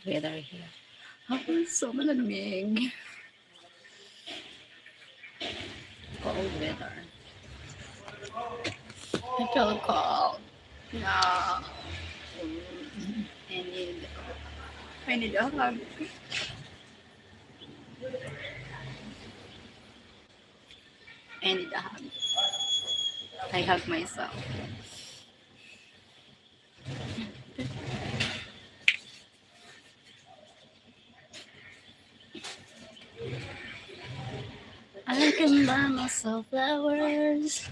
weather here. Ako, so malamig. Cold weather. I feel cold. No. I need a hug. I need a hug. I hug myself. I can buy myself flowers.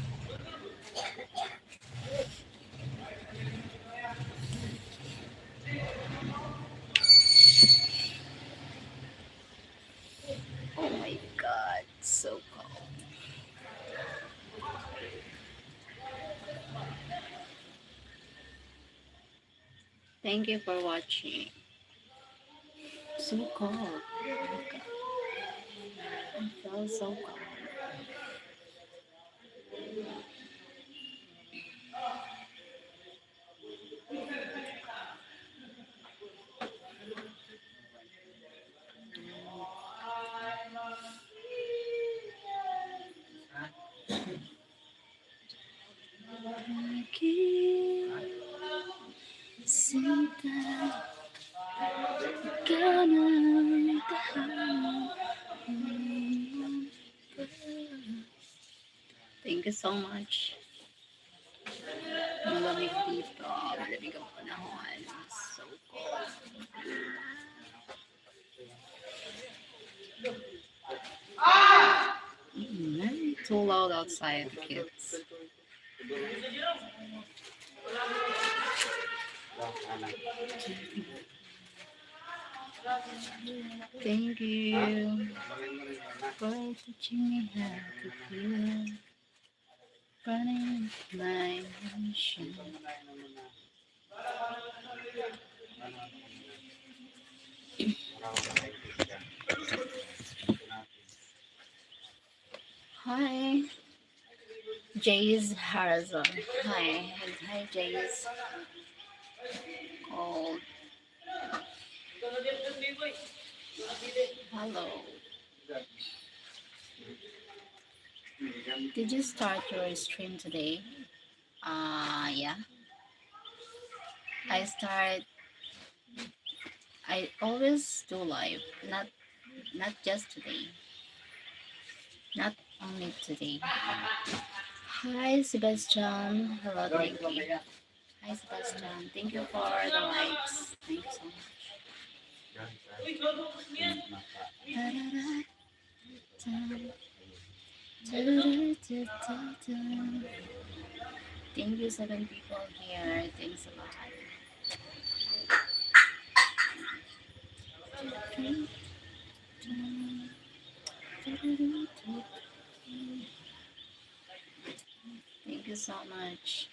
Oh my god, so cold. Thank you for watching. So cold. Oh my god. I feel so cold. Thank you so much. Ang lamig dito. Malamig ang panahon. So cold. Too loud outside, kids. Thank you for teaching me how to feel. Running my mission. Hi, Jace Harrison. Hi, Jace. Cold. Hello. Did you start your stream today? Yeah. I always do live, not just today. Not only today. Hi, Sebastian. Hello, thank you. Hi, Sebastian. Thank you for the likes. Thank you so much. Thank you, 7 people here. Thanks a lot. Thank you so much.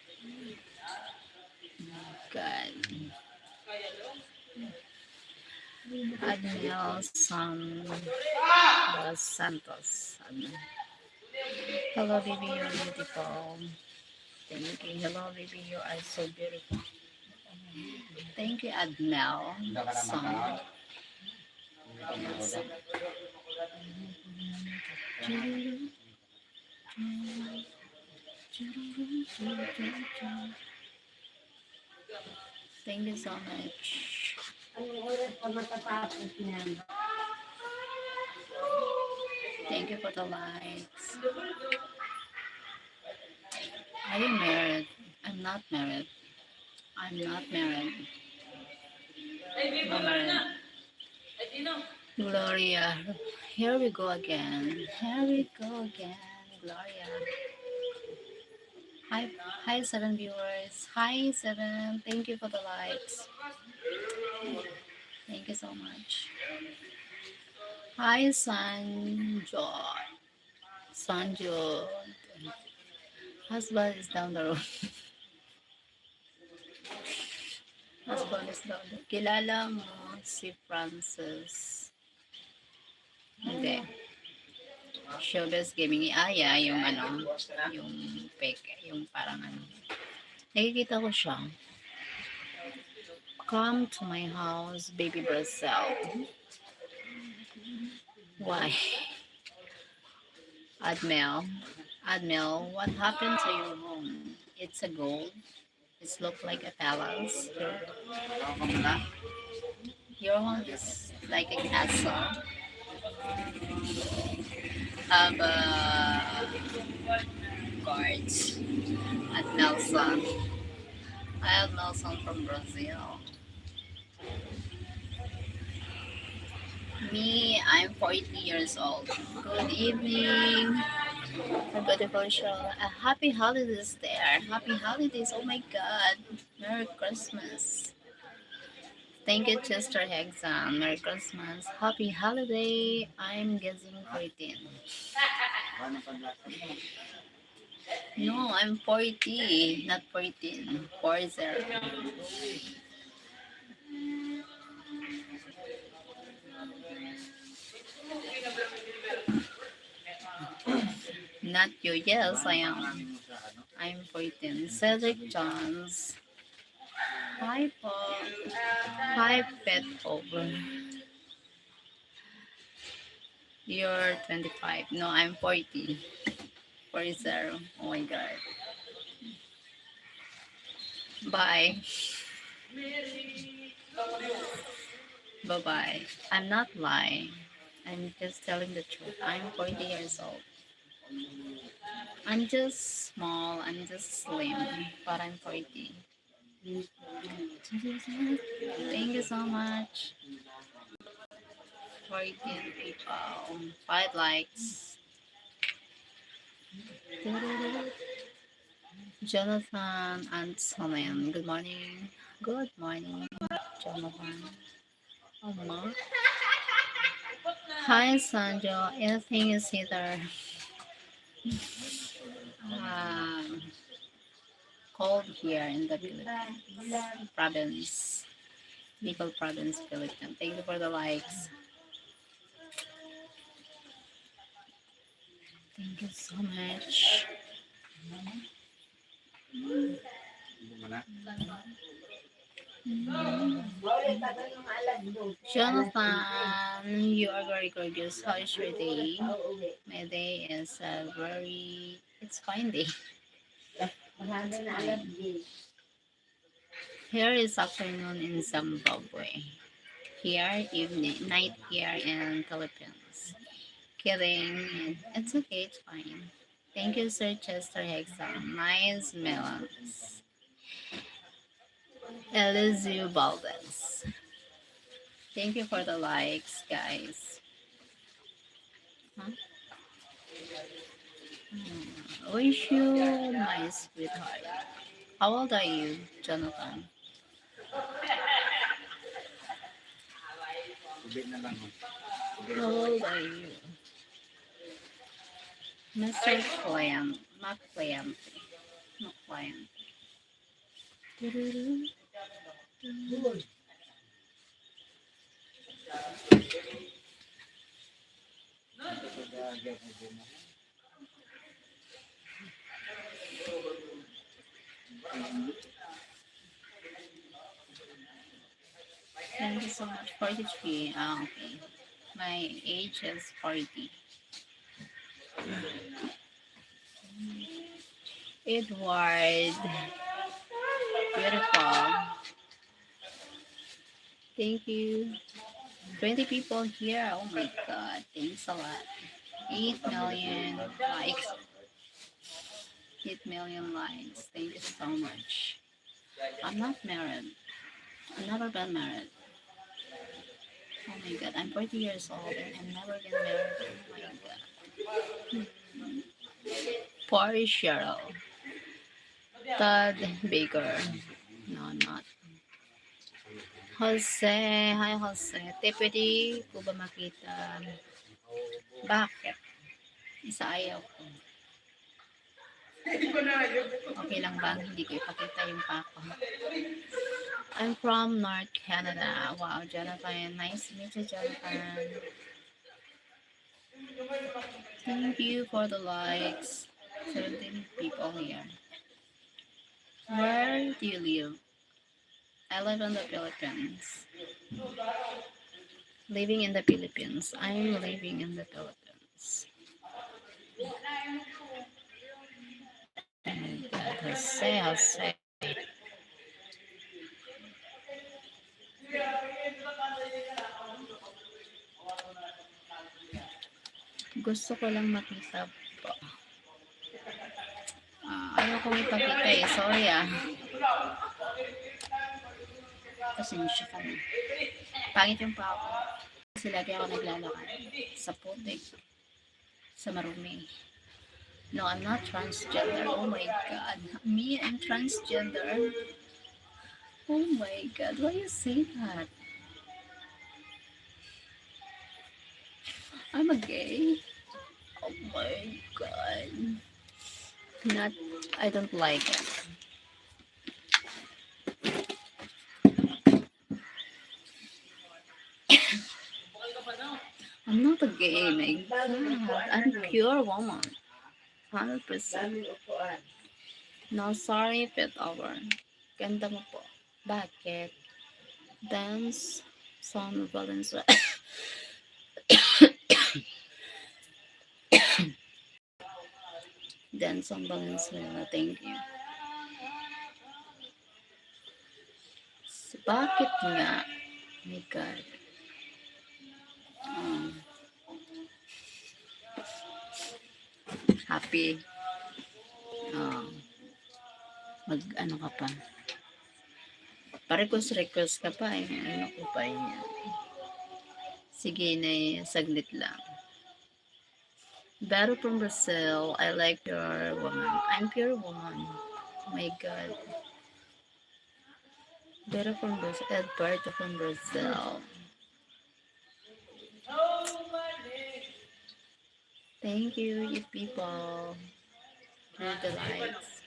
God. Admiral Santos. Hello, baby, you're beautiful. Thank you. Hello, baby, you are so beautiful. Thank you, Admiral San. Thank you so much. Thank you for the likes. Are you married? I'm not married. I'm not married. Not married. Gloria. Here we go again. Here we go again. Gloria. Hi 7 viewers. Hi 7. Thank you for the likes. Thank you so much. Hi Sanjo. Sanjo. Husband is down the road. Husband is down the road. Kilala mo si Francis. Hindi. Showbiz Gaming. Yeah, yung yung fake, yung parang nakikita ko siya. Come to my house, baby Brazil. Why? Admel. Admel, what happened to your home? It's a gold. It looks like a palace. Your home is like a castle. Have guards at Nelson. I have Nelson from Brazil. Me, I'm 40 years old. Good evening. A beautiful show. A happy holidays there. Happy holidays. Oh my god. Merry Christmas. Thank you, Chester Hexan. Merry Christmas. Happy holiday. I'm guessing 14. No, I'm 40, not 14. 40. Not you. Yes, I am. I'm 14. Cedric Johns. Hi po. Hi, Pet Over. You're 25. No, I'm 40. 40. Oh my god. Bye. Bye-bye. I'm not lying. I'm just telling the truth. I'm 40 years old. I'm just small. I'm just slim. But I'm 40. Thank you so much. 14 people. 5 likes. Jonathan and Sonnen. Good morning. Good morning, Jonathan. Oh, ma. Hi, Sanjo. Anything is either um, cold here in the Philippines province. Bicol province, Philippines. Thank you for the likes. Thank you so much. Jonathan, you are very gorgeous. How is your day? My day is it's fine day. Here is afternoon in Zimbabwe. Here, evening, night here in Philippines. Kidding. It's okay, it's fine. Thank you, Sir Chester Hexam. Nice melons. Elizio Baldes. Thank you for the likes, guys. Huh? Wish you, my sweetheart. How old are you, Jonathan? How old are you? Mr. Client, not client, not client. Thank you so much. 43. Okay. My age is 40. Edward. Beautiful. Thank you. 20 people here. Oh my god. Thanks a lot. 8 million likes. 8 million likes. Thank you so much. I'm not married. I've never been married. Oh my god. I'm 40 years old and I've never been married. Oh my god. Poor Cheryl. Todd Baker. No, I'm not. Jose. Hi, Jose. Tipidi ko ba makita? Bakit? Isa ayaw ko. Okay lang ba? Hindi ko ipakita yung pako. I'm from North Canada. Wow, Jonathan. Nice to meet you, Jonathan. Thank you for the likes. 17 people here. Where do you live? I live in the Philippines. Living in the Philippines. I'm living in the Philippines. And Jose, Jose. Gusto ko lang makita po. Ayaw kong ipakita eh. Sorry ah. Pasensya ka na. Pangit yung pa ako. Kasi lagi ako naglalakad sa putik. Sa marumi. No, I'm not transgender. Oh my God. Me, I'm transgender. Oh my God. Why you say that? I'm a gay. Oh my God. Not, I don't like it. I'm not a gay, my God. I'm a pure woman. 100%. No, sorry, pet hour. Ganda mo po. Bakit? Dance, Son Valenzuela. Dance on Valenzuela. Thank you. So, bakit nga? My God. Happy. Mag ano ka pa? Pa-request ka pa eh. Ano ko pa yan? Sige na saglit lang. Better from Brazil. I like your woman. I'm pure woman. Oh my God. Better from Brazil. Alberto from Brazil. Thank you, you people. Through the lights.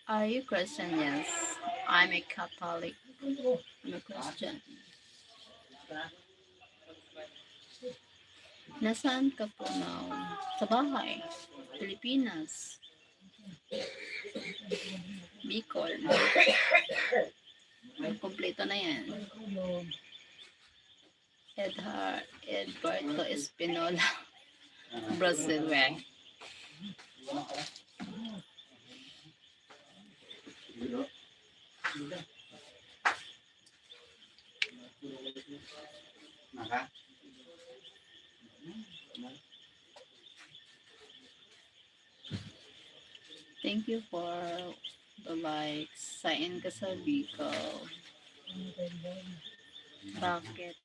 Are you Christian? Yes. I'm a Catholic. I'm a Christian. Nasaan ka po now? Sa bahay. Pilipinas. Bicol. Kompleto na yan. Edgardo Espinola. Brazil. Where? Thank you for the likes. Sain ka sa Bicol. Bakit?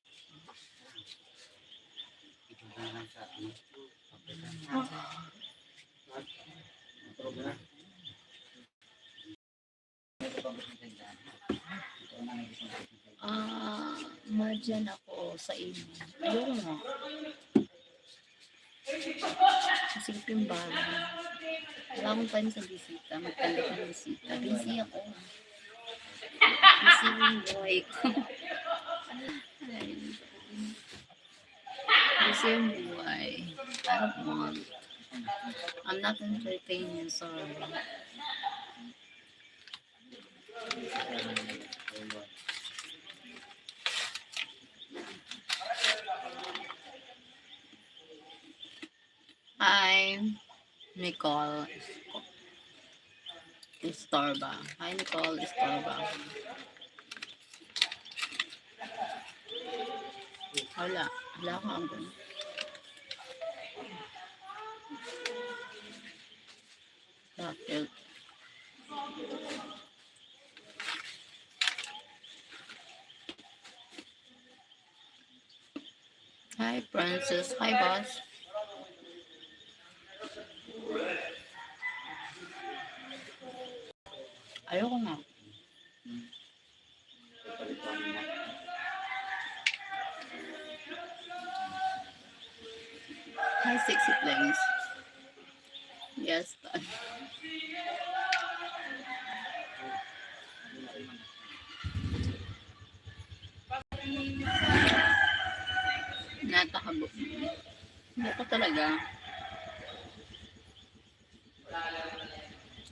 Madyan ako sa inyo. Ayoko nga. Masipit yung bahay. Wala akong time sa bisita. Magtalik ng bisita. Busy ako. Busy yung buhay ko. Busy yung buhay. I don't want. I'm not entertaining. Sorry. Hi, Nicole Estorba. Hi, Nicole Estorba. Wala ka agad. Bakit? Hi, Princess. Hi, boss. Ayoko nga. Hi, sexy place. Yes, Hindi ko talaga.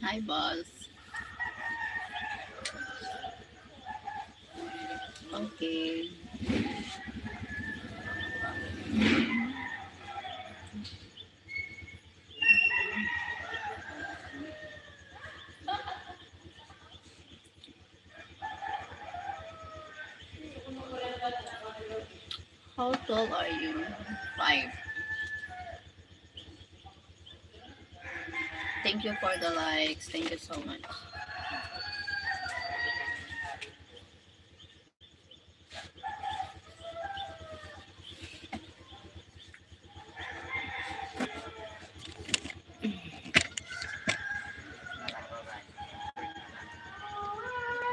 Hi, boss. Okay. How tall are you? 5. Thank you for the likes. Thank you so much.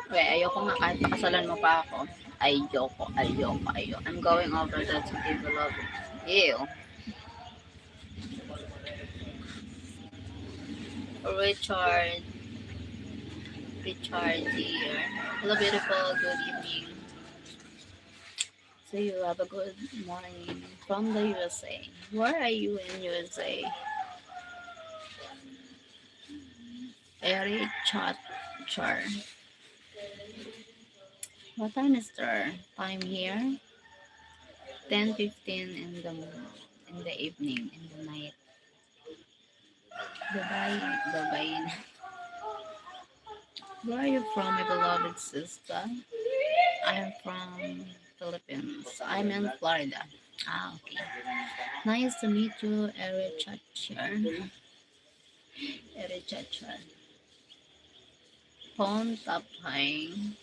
Wait, ayoko nga kahit pakasalan mo pa ako. Ayoko. I'm going over that to give a love. Ew. Richard. Richard here. Hello, beautiful. Good evening. So you have a good morning from the USA. Where are you in USA? Eric Char. What time is there? Time here? 10:15 in the evening, in the night. Dubai. Where are you from, my beloved sister? I am from Philippines. I'm in Florida. Ah, okay. Nice to meet you, Eric Chachar. Eric Chachar. Pon Tapang.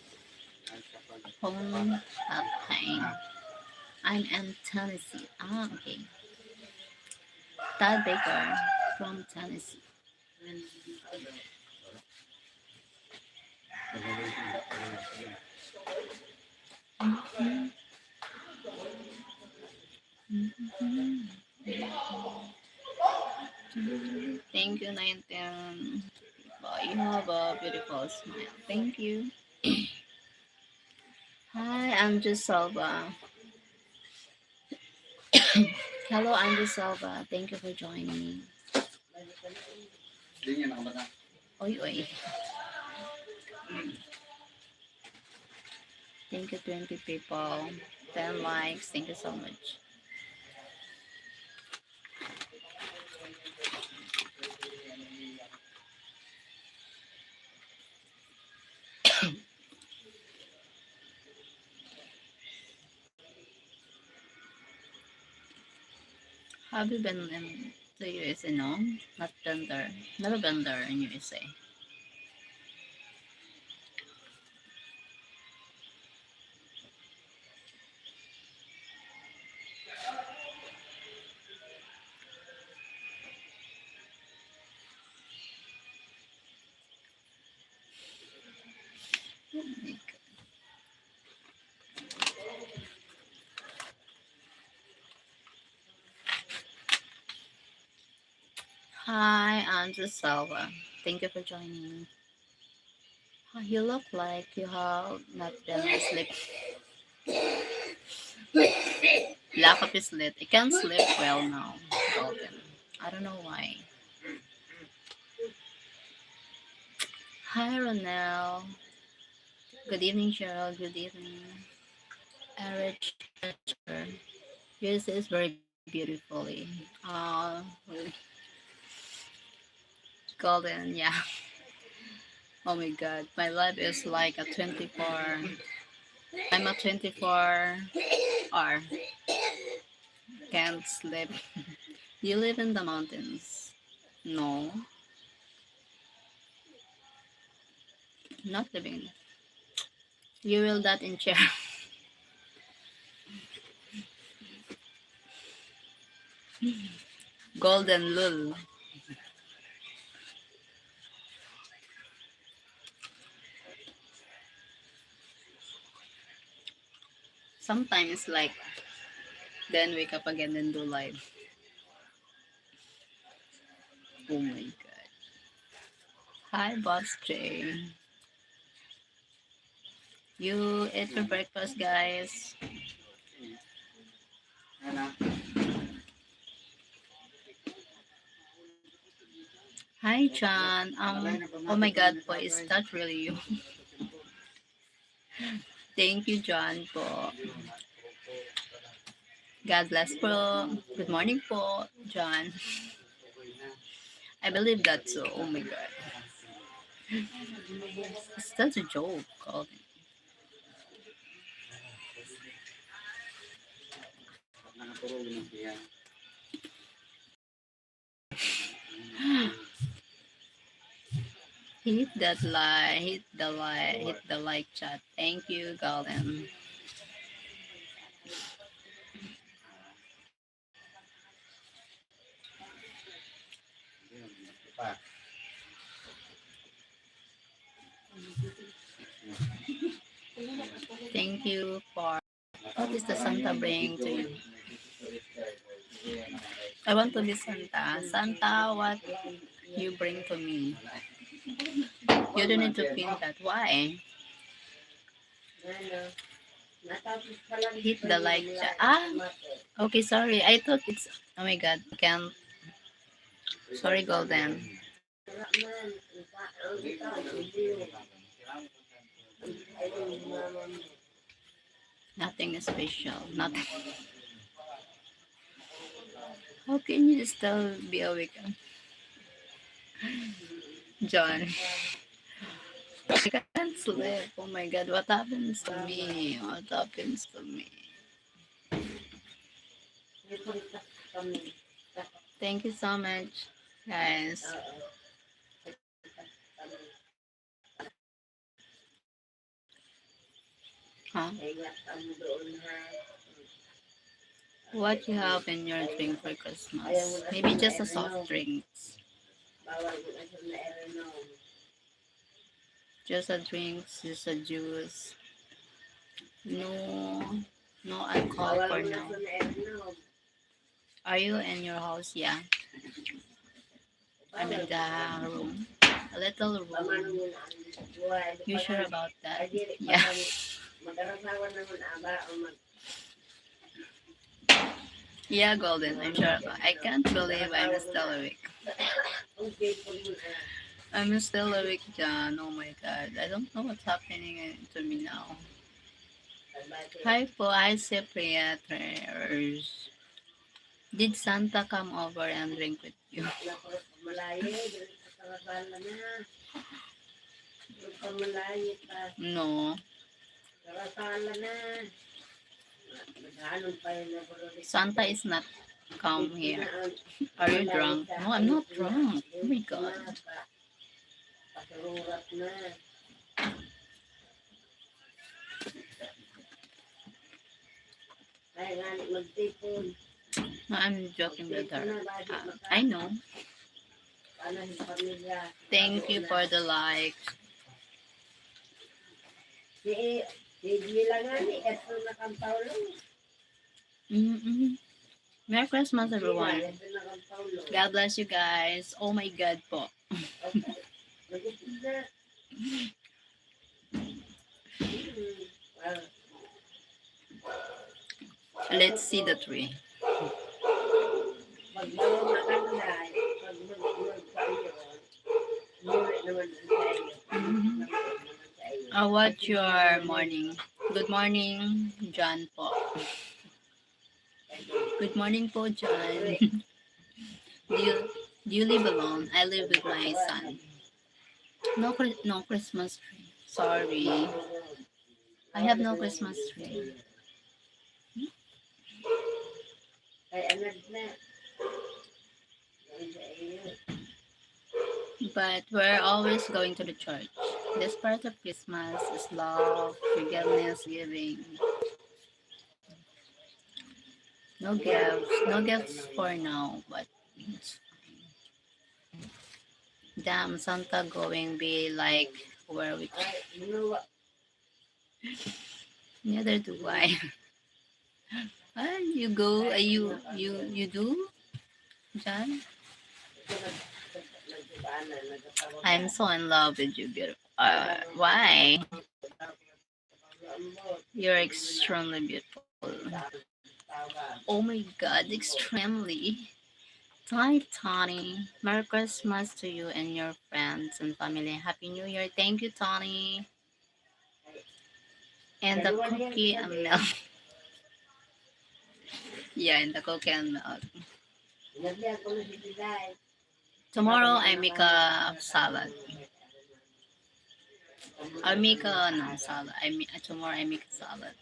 Pon Tapang. I'm in Tennessee. Ah, okay. Tad Baker from Tennessee. Mhm. Thank you, 19. You have a beautiful smile. Thank you. Hi, Andrew Salva. Hello, Andrew Salva. Thank you for joining me. Oy, oy. Thank you, 20 people. 10 likes. Thank you so much. Have you been in the USA? No, not been there. Never been there in USA. Oh my God. Hi, Andrew Salva. Thank you for joining. You look like you have not been asleep. Lack of sleep. I can't sleep well now, Golden. I don't know why. Hi, Ronel. Good evening, Cheryl. Good evening. Eric. Yours is very beautifully. Golden, yeah. Oh my god. My life is like a 24. I'm a 24 hour. Can't sleep. You live in the mountains? No, not living. You will that in chair. Golden lul. Sometimes like then wake up again and do live. Oh my god. Hi, Boss J. You ate your breakfast, guys. Hi, John. Oh my God, po, is that really you? Thank you, John, po. God bless po. Good morning po, John. I believe that so. Oh my God. That's a joke, Colvin. Hit that like, hit the like chat. Thank you, Golden. Thank you for what is the Santa bring to you? I want to be Santa. Santa, what you bring to me? You don't need to pin that. Why? Hit the like chat. Ah, okay, sorry. I thought it's. Oh my God, I can't. Sorry, Golden. Nothing special. Nothing. How can you still be awake, John? I can't sleep. Oh my God, what happens to me? What happens to me? Thank you so much, guys. Huh? What you have in your drink for Christmas? Maybe just a soft drinks. Just a drinks, just a juice. No, no alcohol for now. Are you in your house? Yeah, I'm in the room. A little room. You sure about that? Yeah. Yeah, Golden, I'm sure. I can't believe I'm still awake. I'm still awake, John. Oh my God. I don't know what's happening to me now. Hi po, hi Cypriaters. Did Santa come over and drink with you? No. Santa is not come here. Are you drunk? No, I'm not drunk. Oh my God. No, I'm joking with her. I know. Thank you for the like. Mm-mm. Merry Christmas, everyone. God bless you guys. Oh my God po. Let's see the tree. Mhm. What's your morning? Good morning, John po. Good morning po, John. do you do you live alone? I live with my son. No Christmas tree. Sorry. I have no Christmas tree. But we're always going to the church. This part of Christmas is love, forgiveness, giving. No gifts for now, but damn, Santa going be like where we. Neither do I. You go, you do, John? I'm so in love with you, beautiful. Why? You're extremely beautiful. Oh my God, extremely. Hi, Tony. Merry Christmas to you and your friends and family. Happy New Year. Thank you, Tony. And the cookie and milk. Yeah, and the cookie and milk. Tomorrow I make a salad. I make a no salad. Tomorrow I make a salad.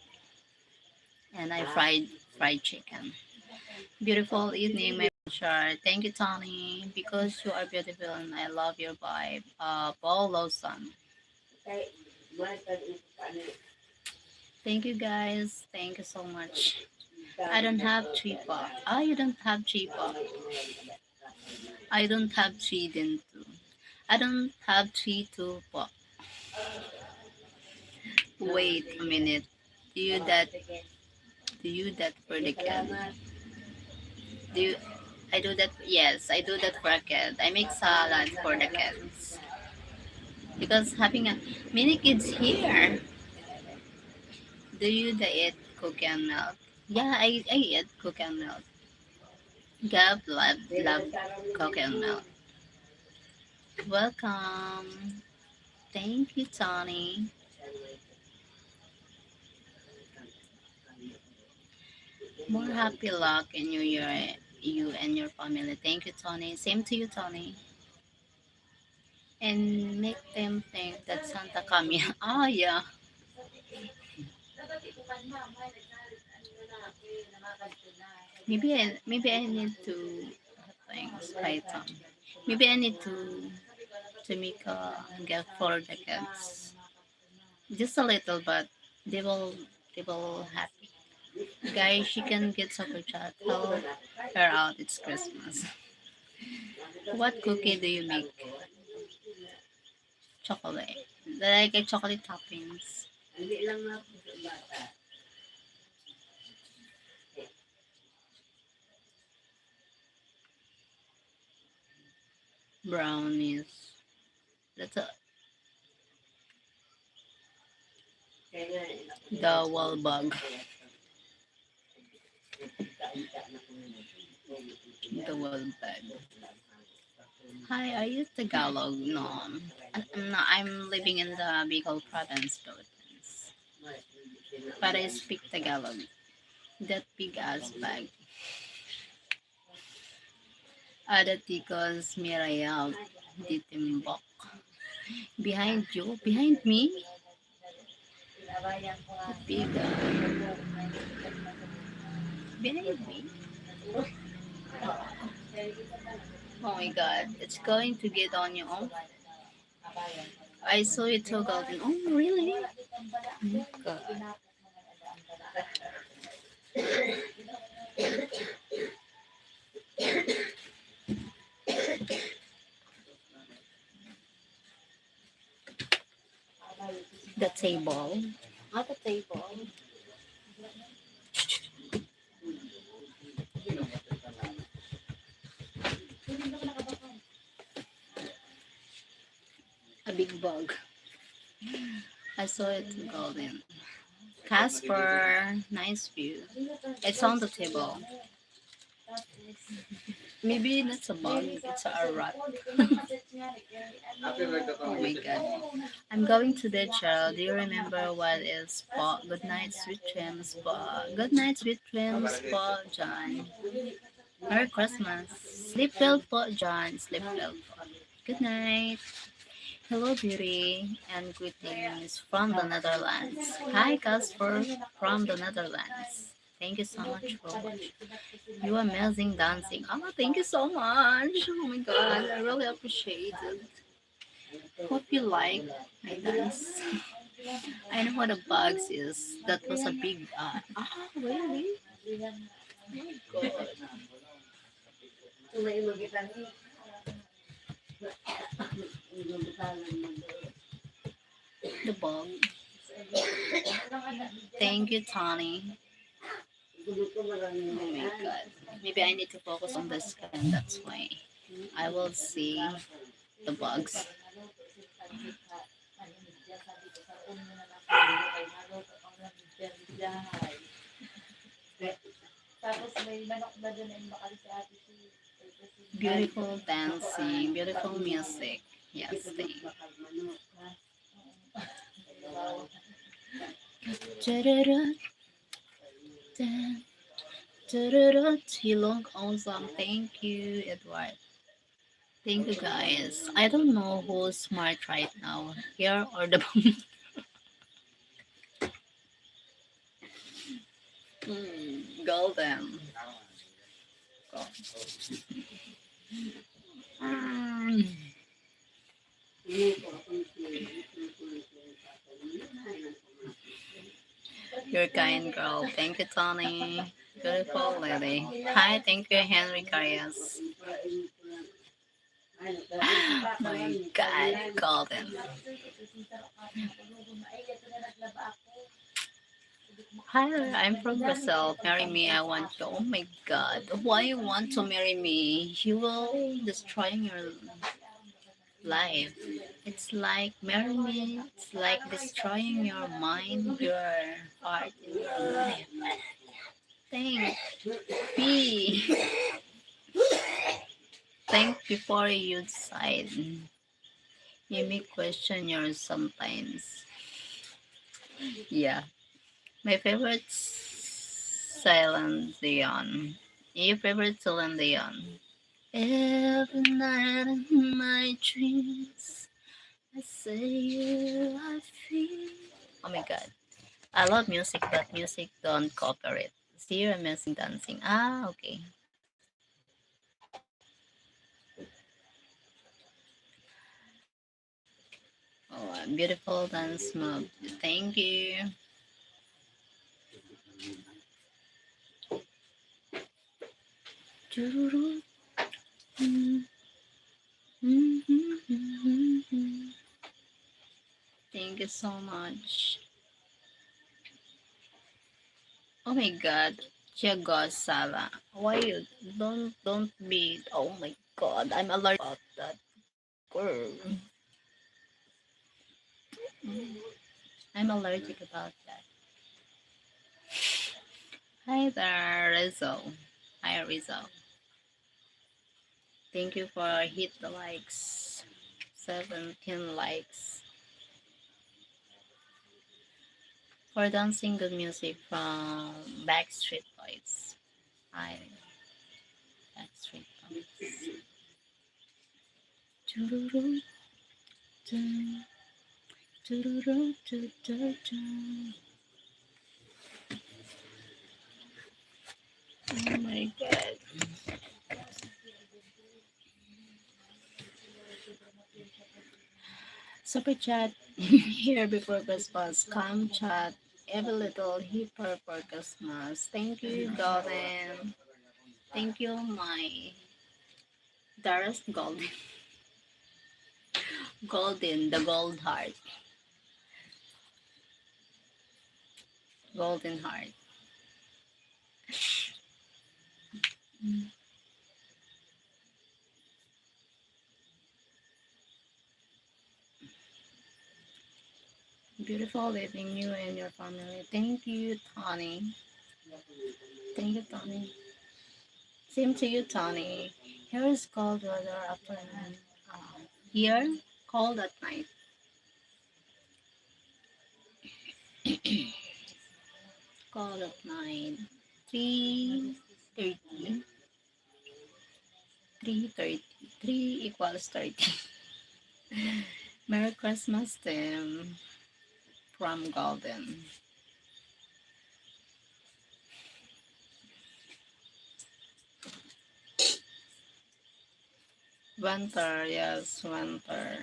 And I fried chicken. Beautiful evening, my pleasure. Thank you, Tony. Because you are beautiful and I love your vibe. Paul Lawson. Thank you, guys. Thank you so much. I don't have cheaper. Oh, you don't have cheaper. I don't have three then two. I don't have three two pop. Wait a minute. Do you that do you that for the kid? Do you I do that yes, I do that for a kid. I make salad for the kids. Because having a many kids here. Do you the eat cookie and milk? Yeah, I eat cookie and milk. Gab love cookie and milk. Welcome. Thank you, Tony. More happy luck in New Year, you and your family. Thank you, Tony. Same to you, Tony. And make them think that Santa coming. Oh yeah. Maybe I need to thanks Python. Maybe I need to make a gift for the kids. Just a little, but they will they will happy. Guys, she can get super chat. Help her out. It's Christmas. What cookie do you make? Chocolate. Like a chocolate toppings. Brownies. That's a the wall bug. The wall bug. Hi, are you Tagalog? No. I'm living in the Bicol province, Philippines. But I speak Tagalog. That big ass bag. Ada tikos mirayab. Ditimbok. Behind you? Behind me? Big. Behind me? Oh my god. It's going to get on you. Oh, I saw it so golden. Oh, really? Oh my god. The table. Not the table. A big bug. I saw it golden. Casper, nice view. It's on the table. Maybe that's a bug. It's a rat. Oh my god. I'm going to the child. Do you remember what is spa? Good night, sweet dreams, spa. Good night, sweet dreams, spa, John. Merry Christmas. Sleep well, po, John. Sleep well. Po. Good night. Hello, beauty, and greetings from the Netherlands. Hi, Casper from the Netherlands. Thank you so much for watching. You amazing dancing. Oh, thank you so much. Oh my god, I really appreciate it. Hope you like my dance. I know what a bugs is. That was a big really? Oh my god. The bug. Thank you, Tony. Oh my god. Maybe I need to focus on the scan, that's why. I will see the bugs. Beautiful dancing, beautiful music. Yes, thank you. He look awesome. Thank you, Edward. Thank you, guys. I don't know who's smart right now, here or the golden. Mm. You're kind girl. Thank you, Tony. Beautiful lady. Hi, thank you, Henry Carias. My God, golden. Hi, I'm from Brazil. Marry me, I want you. Oh my God, why you want to marry me? You will destroy your life. It's like marry me. It's like destroying your mind, your heart, and your life. Think, be, think before you decide. You may question yours sometimes. Yeah. My favorite Celine Dion. Your favorite Celine Dion. Every night in my dreams, I say you, I feel. Oh my god. I love music, but music don't cooperate. See, you're amazing dancing. Ah, okay. Oh, a beautiful dance move. Thank you. Choo-roo. Mm, mm, mm, mm, mm. Thank you so much. Oh my god. Tiago Sala. Why you don't be, oh my god, I'm allergic about that girl. Mm, I'm allergic about that. Hi there, Rizzo. Hi Rizzo. Thank you for hit the likes. 17 likes. For dancing good music from Backstreet Boys. Hi, Backstreet Boys. Tururu, dun, tururu, dun, dun, dun. Oh my god. Super chat here before Christmas. Come chat every little hipper for Christmas. Thank you, Golden. Thank you, my dearest Golden. Golden, the gold heart. Golden heart. Mm. Beautiful living you and your family. Thank you, Tony. Thank you, Tony. Same to you, Tony. Here is cold weather afternoon. Here, cold at night. Cold at night. 3:30. 3:30. 3 equals 30. Merry Christmas, Tim. From Golden. Winter, yes, winter.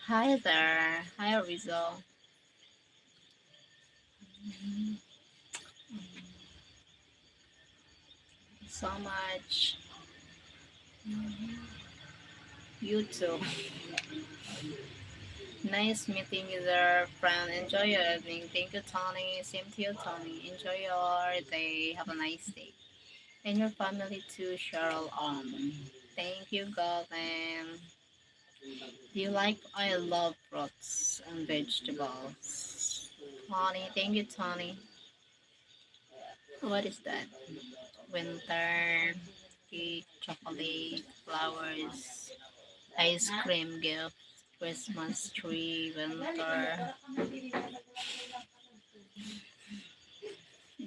Hi there. Hi, Rizzo. So much. You too. Nice meeting you there, friend. Enjoy your evening. Thank you, Tony. Same to you, Tony. Enjoy your day. Have a nice day. And your family too, Cheryl. Thank you, Golden. Do you like? I love fruits and vegetables. Tony, thank you, Tony. What is that? Winter, cake, chocolate, flowers, ice cream gift, Christmas tree, winter.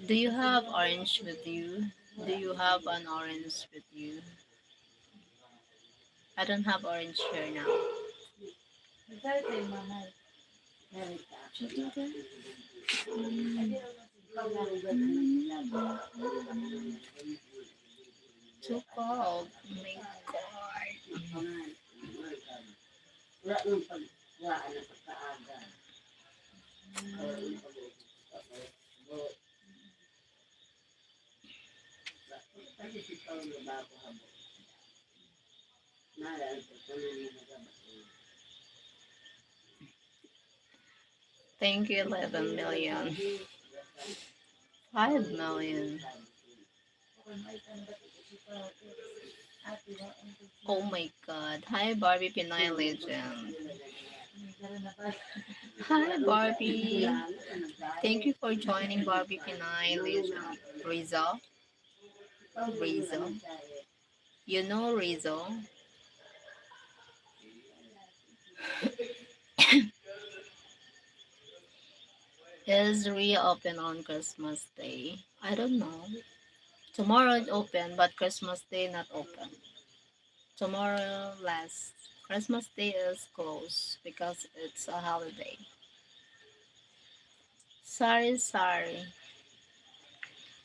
Do you have orange with you? Do you have an orange with you? I don't have orange here now. Too cold. Oh my god. Thank you, 11 million. 5 million. Oh my god. Hi, Barbie Pinay Legend. Hi, Barbie. Thank you for joining Barbie Pinay Legend. Rizal. Rizal. You know Rizal? Is reopen on Christmas Day? I don't know. Tomorrow it open, but Christmas Day not open. Tomorrow last. Christmas Day is closed because it's a holiday. Sorry, sorry.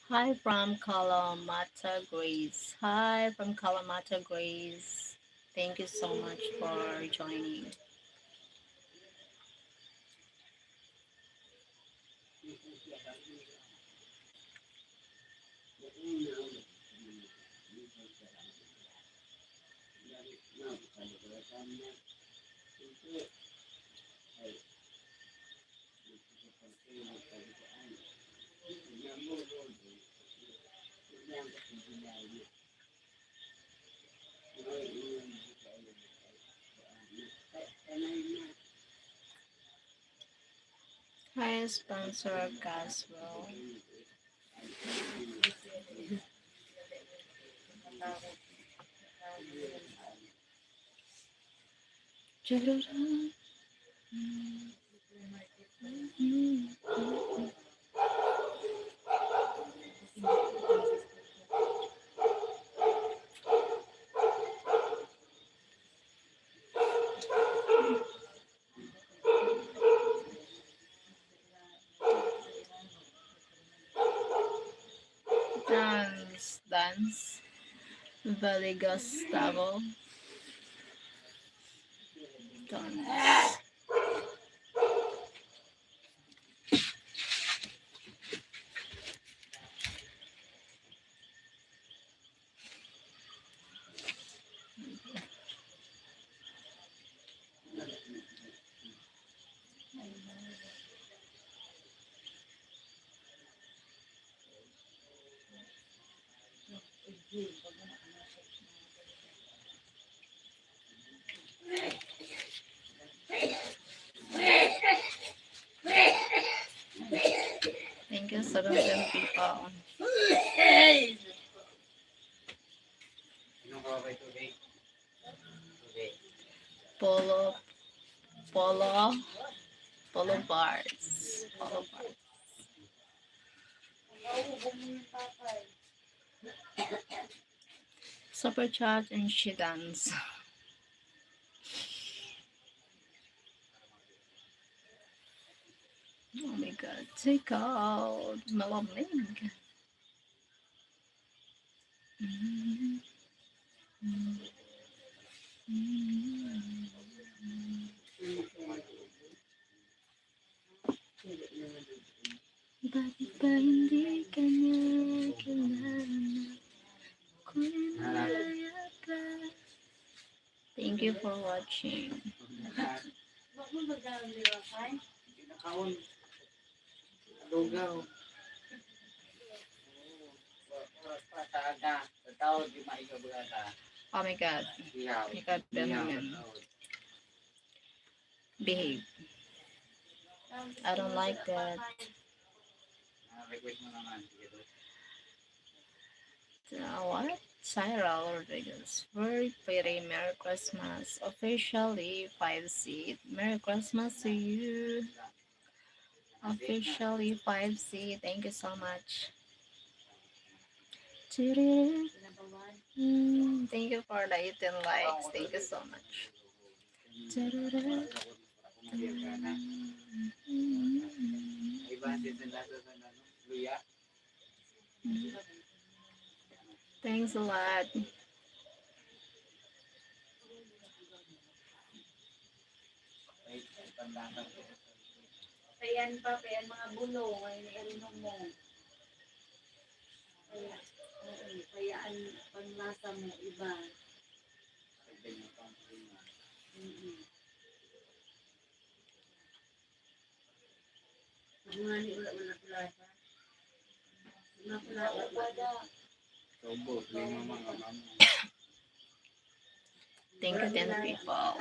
Hi from Kalamata Grace. Hi from Kalamata Grace. Thank you so much for joining. Hi, Spencer Caswell. Dance, dance. Valley Gustavo. Dance. Thank you, 7 people. Polo, polo, polo bars. Polo bars. Super chat and she dance. Oh my god, take out Malamig. Bakit ba hindi ka niya kilala? Ako'y malaya pa. Thank you for watching. Oh my god. Ikaw Benjamin. Behave. I don't like that. What? Cyril Rodriguez. Very pretty. Merry Christmas. Officially 5 seat. Merry Christmas to you. Officially 5C. Thank you so much. Thank you for the 18 likes. Thank you so much. Thanks a lot. Payan pa, payan mga bulong, ay nainom mo. Kaya, oo, kayaan panglasa mo iba. Pag nga ni wala plasa. Wala plasa. Wala. Thank you, 10 people.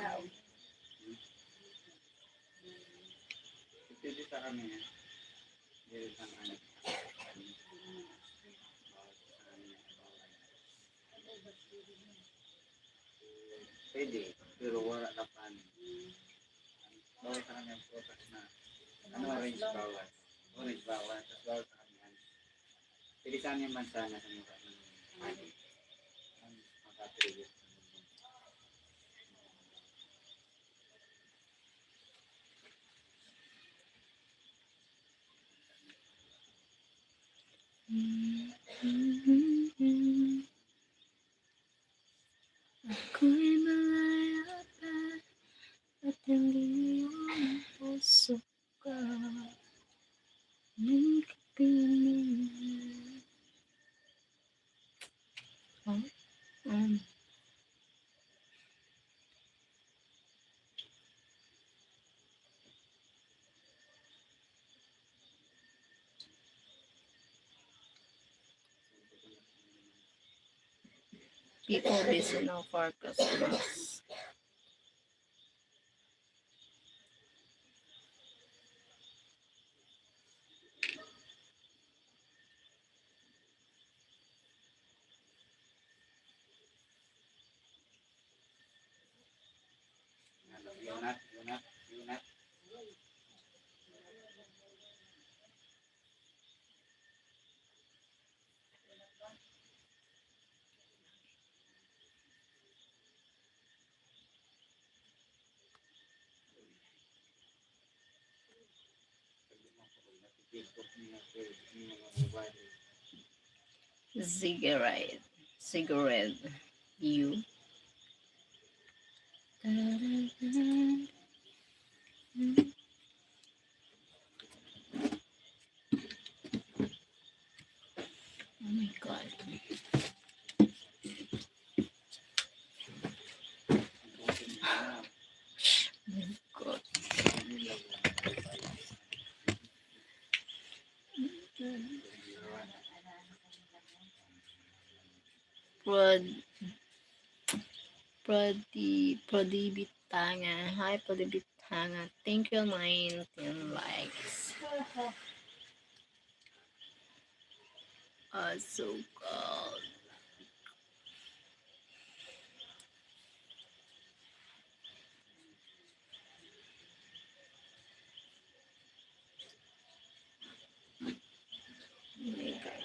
Pwede, pero wala na pan. Bawal sa kanyang prutas na. Ano orange bawal? Orange bawal, tapos bawal sa kanyang. Pwede sa kanyang mansana sa mukha ng ano. Ang makatrigos. Ako'y malaya pa at hindi ang puso ka. May kapiling. Oh? People busy now for Christmas. Yunat. Cigarette. You. Oh my god. Oh my god. Prodibitanga. Hi, Prodibitanga. Thank you, 19 likes. So cold. Oh my god.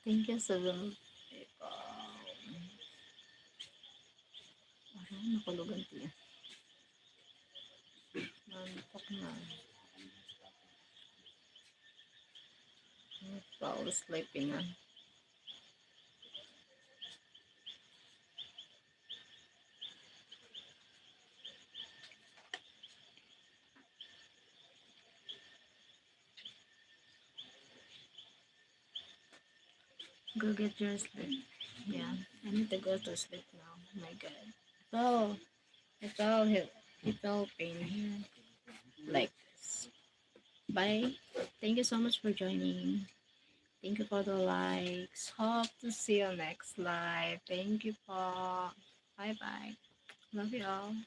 Thank you, 7 people. Parang nakulugan tiya. Nantok na. Fall sleeping na. Go get your sleep. Yeah, I need to go to sleep now. Oh my god. Oh, it felt pain here. Like this. Bye. Thank you so much for joining. Thank you for the likes. Hope to see you next live. Thank you, Paul. Bye bye. Love you all.